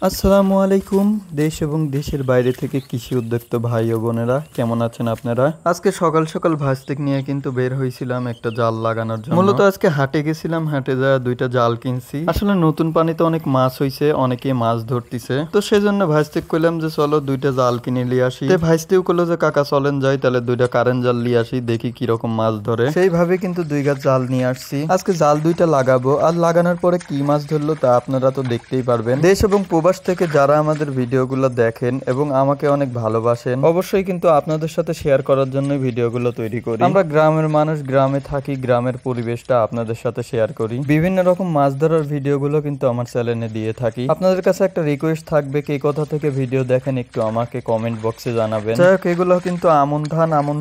আসসালামু আলাইকুম। দেশ এবং দেশের বাইরে থেকে কৃষি উদ্যোক্তা ভাই ও বোনেরা কেমন আছেন আপনারা? আজকে সকাল সকাল ভাস্তিক নিয়ে কিন্তু বের হয়েছিলাম একটা জাল লাগানোর জন্য। মূলত আজকে হাটে গেছিলাম, হাটে যা দুইটা জাল কিনছি। আসলে নতুন পানিতে অনেক মাছ হইছে, অনেকে মাছ ধরতিছে, তো সেজন্য ভাস্তিক কইলাম যে চলো দুইটা জাল কিনে নিয়ে আসি। ভাস্তিও কইলো যে কাকা চলেন যাই, তাহলে দুইটা কারেন্ট জাল নিয়ে আসি, দেখি কিরকম মাছ ধরে। সেইভাবে কিন্তু 2 গাছ জাল নিয়ে আসছি। আজকে জাল দুইটা লাগাবো, আর লাগানোর পরে কি মাছ ধরলো তা আপনারা তো দেখতেই পারবেন। দেশ এবং প্রবাস থেকে যারা আমাদের ভিডিওগুলো দেখেন এবং আমাকে অনেক ভালোবাসেন, অবশ্যই কিন্তু আপনাদের সাথে শেয়ার করার জন্য ভিডিওগুলো তৈরি করি। আমরা গ্রামের মানুষ, গ্রামে থাকি, গ্রামের পরিবেশটা আপনাদের সাথে শেয়ার করি। বিভিন্ন রকম মাছ ধরার ভিডিওগুলো কিন্তু আমার চ্যানেলে দিয়ে থাকি। আপনাদের কাছে একটা রিকোয়েস্ট থাকবে, কে কোথা থেকে ভিডিও দেখেন একটু আমাকে কমেন্ট বক্সে জানাবেন। যাই হোক, এগুলো কিন্তু আমন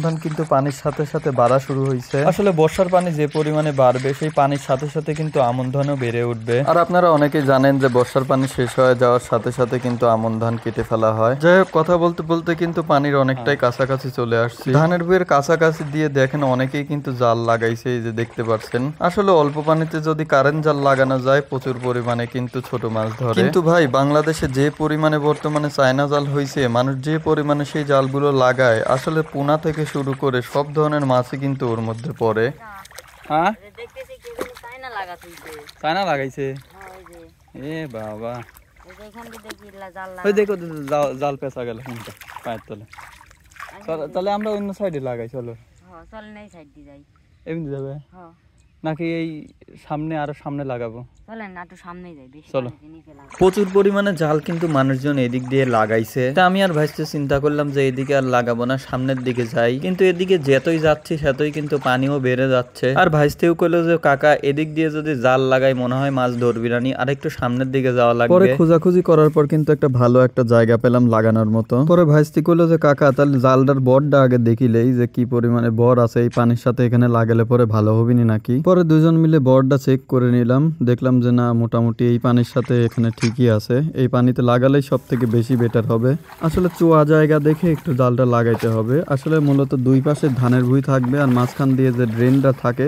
ধান কিন্তু পানির সাথে সাথে বাড়া শুরু হয়েছে। আসলে বর্ষার পানি যে পরিমাণে বাড়বে, সেই পানির সাথে সাথে কিন্তু আমন ধানও বেড়ে উঠবে। আর আপনারা অনেকেই জানেন যে বর্ষার পানি শেষ হয়ে যাওয়ার সাথে সাথে কিন্তু আমন ধান কেটে ফেলা হয়। যাই হোক, কথা বলতে বলতে কিন্তু পানির অনেকটাই কাছাকাছি চলে আসছে। ধানের বইয়ের কাছাকাছি দিয়ে দেখেন অনেকেই কিন্তু জাল লাগাইছে, এই যে দেখতে পাচ্ছেন। আসলে অল্প পানিতে যদি কারেন্ট জাল লাগানো যায়, প্রচুর পরিমাণে কিন্তু ছোট মাছ ধরে। কিন্তু ভাই, বাংলাদেশে যে পরিমাণে বর্তমানে চায়না জাল হয়েছে, মানুষ যে পরিমাণে সেই জালগুলো লাগায়, আসলে পোনা থেকে শুরু করে সব ধরনের মাছই কিন্তু ওর মধ্যে পড়ে। হ্যাঁ, চায়না লাগাইছে। এ বাবা, দেখো জাল পেঁচা গেল পায়ের তলে। তাহলে আমরা অন্য সাইডে লাগাই, চলো। এমনি যাবে নাকি এই সামনে, আরো সামনে লাগাবো? চলো। প্রচুর পরিমাণে জাল কিন্তু মানুষজন এদিক দিয়ে লাগাইছে, তা আমি আর ভাইস্তে চিন্তা করলাম যে এদিকে আর লাগাবো না, সামনের দিকে যাই। কিন্তু এদিকে যতই যাচ্ছি সেতই কিন্তু পানিও বেড়ে যাচ্ছে। আর ভাইস্তেও কইলো যে কাকা, এদিক দিয়ে যদি জাল লাগাই মনে হয় মাছ ধরবি না, আর একটু সামনের দিকে যাওয়া লাগবে। পরে খোঁজাখুঁজি করার পর কিন্তু একটা ভালো একটা জায়গা পেলাম লাগানোর মতো। পরে ভাইস্তি কইলো যে কাকা, তাহলে জালটার বরটা আগে দেখিলেই যে কি পরিমাণে বর আছে এই পানির সাথে, এখানে লাগালে পরে ভালো হবে নাকি। পরে দুজন মিলে বরটা চেক করে নিলাম, দেখলাম যে না, মোটামুটি এই পানির সাথে এখানে ঠিকই আছে। এই পানিতে লাগালেই সব থেকে বেশি বেটার হবে। আসলে চোয়া জায়গা দেখে একটু জালটা লাগাইতে হবে। আসলে মূলত দুই পাশে ধানের ভুঁই থাকবে, আর মাঝখান দিয়ে যে ড্রেনটা থাকে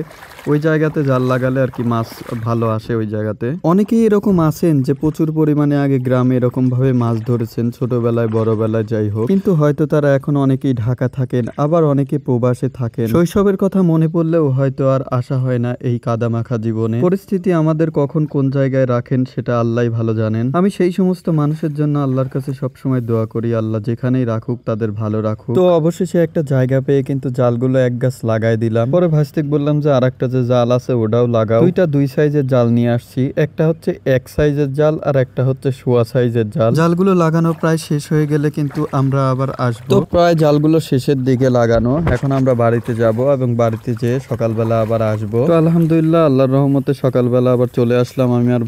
ওই জায়গাতে জাল লাগালে আর কি মাছ ভালো আসে ওই জায়গাতে। অনেকেই এরকম আছেন যে প্রচুর পরিমাণে আগে গ্রামে এরকম ভাবে মাছ ধরেছেন, ছোটবেলায় বড়বেলায় যাই হোক, কিন্তু হয়তো তারা এখন অনেকেই ঢাকা থাকেন, আবার অনেকে প্রবাসে থাকেন। শৈশবের কথা মনে পড়লেও হয়তো আর আশা হয় না এই কাদামাখা জীবনে। পরিস্থিতি আমাদের কখন কোন জায়গায় রাখেন সেটা আল্লাহই ভালো জানেন। আমি সেই সমস্ত মানুষের জন্য আল্লাহর কাছে সবসময় দোয়া করি, আল্লাহ যেখানেই রাখুক তাদের ভালো রাখুক। তো অবশেষে একটা জায়গা পেয়ে কিন্তু জালগুলো এক গাছ লাগাই দিলাম। পরে ভাস্তিক বললাম যে আরেকটা যে জাল আছে ওটাও লাগাও। দুই সাইজের জাল নিয়ে আসছি, একটা হচ্ছে 1 সাইজের জাল আর একটা হচ্ছে সোয়া সাইজের জাল। জালগুলো লাগানো প্রায় শেষ হয়ে গেলে কিন্তু আমরা আবার আসবো। তো প্রায় জালগুলো শেষের দিকে লাগানো, এখন আমরা বাড়িতে যাব এবং বাড়িতে যেয়ে সকালবেলা আবার আসবো। তো আলহামদুলিল্লাহ, আল্লাহর রহমতে সকালবেলা আবার চলে আসলাম আমি আর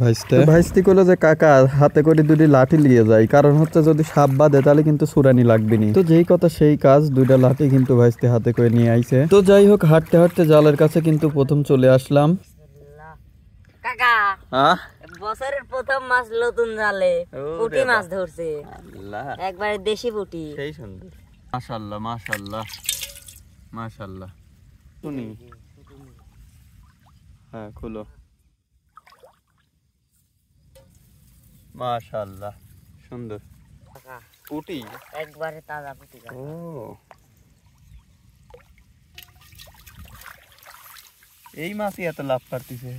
ভাইস্তি কইলো যে কাকা, হাতে করে 2টি লাঠি নিয়ে যাই, কারণ হচ্ছে যদি সাপ বাঁধে তাহলে কিন্তু সুরানি লাগবে নি। তো যেই কথা সেই কাজ, 2টা লাঠি কিন্তু ভাইস্তি হাতে করে নিয়ে আইছে। তো যাই হোক, হাঁটতে হাঁটতে জালের কাছে কিন্তু প্রথম চলে আসলাম। কাকা, বছরের প্রথম মাছ নতুন জালে পুঁটি মাছ ধরছে, একবারে দেশি পুঁটি। সেই সুন্দর, মাশাআল্লাহ মাশাআল্লাহ মাশাআল্লাহ। শুনি, হ্যাঁ খুলো। মাশাআল্লাহ, সুন্দর পুঁটি, একবারে তাজা পুঁটি। ও, এই মাছই এত লাভ পারতিছে।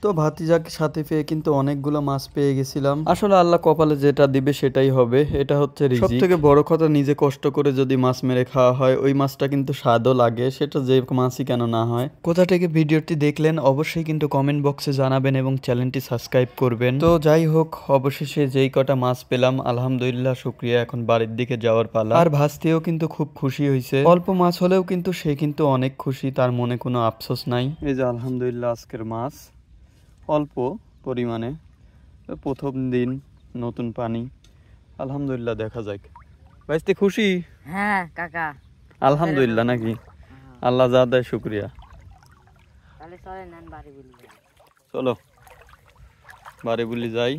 তো ভাতিজাকে সাথে পেয়ে কিন্তু অনেকগুলো মাছ পেয়ে গেছিলাম। আসলে আল্লাহ কপালে যেটা দিবে সেটাই হবে, এটা হচ্ছে রিজিক। সবথেকে বড় কথা, নিজে কষ্ট করে যদি মাছ মেরে খাওয়া হয়, ওই মাছটা কিন্তু স্বাদও লাগে, সেটা যে মাছই কেন না হয়। কোথা থেকে ভিডিওটি দেখলেন অবশ্যই কিন্তু কমেন্ট বক্সে জানাবেন এবং চ্যানেলটি সাবস্ক্রাইব করবেন। তো যাই হোক, অবশেষে যেই কটা মাছ পেলাম আলহামদুলিল্লাহ শুকরিয়া, এখন বাড়ির দিকে যাওয়ার পালা। আর ভাস্তিও কিন্তু খুব খুশি হয়েছে, অল্প মাছ হলেও কিন্তু সে কিন্তু অনেক খুশি, তার মনে কোনো আফসোস নাই। এই যে আলহামদুলিল্লাহ আজকের মাছ অল্প পরিমাণে, প্রথম দিন, নতুন পানি, আলহামদুলিল্লাহ দেখা যাক। ভাইস্তে খুশি? হ্যাঁ কাকা, আলহামদুলিল্লাহ নাকি? আল্লাহ যা দেয় শুকরিয়া। তাহলে চলেন বাড়ি বলি, চলো বাড়ি বলি যাই।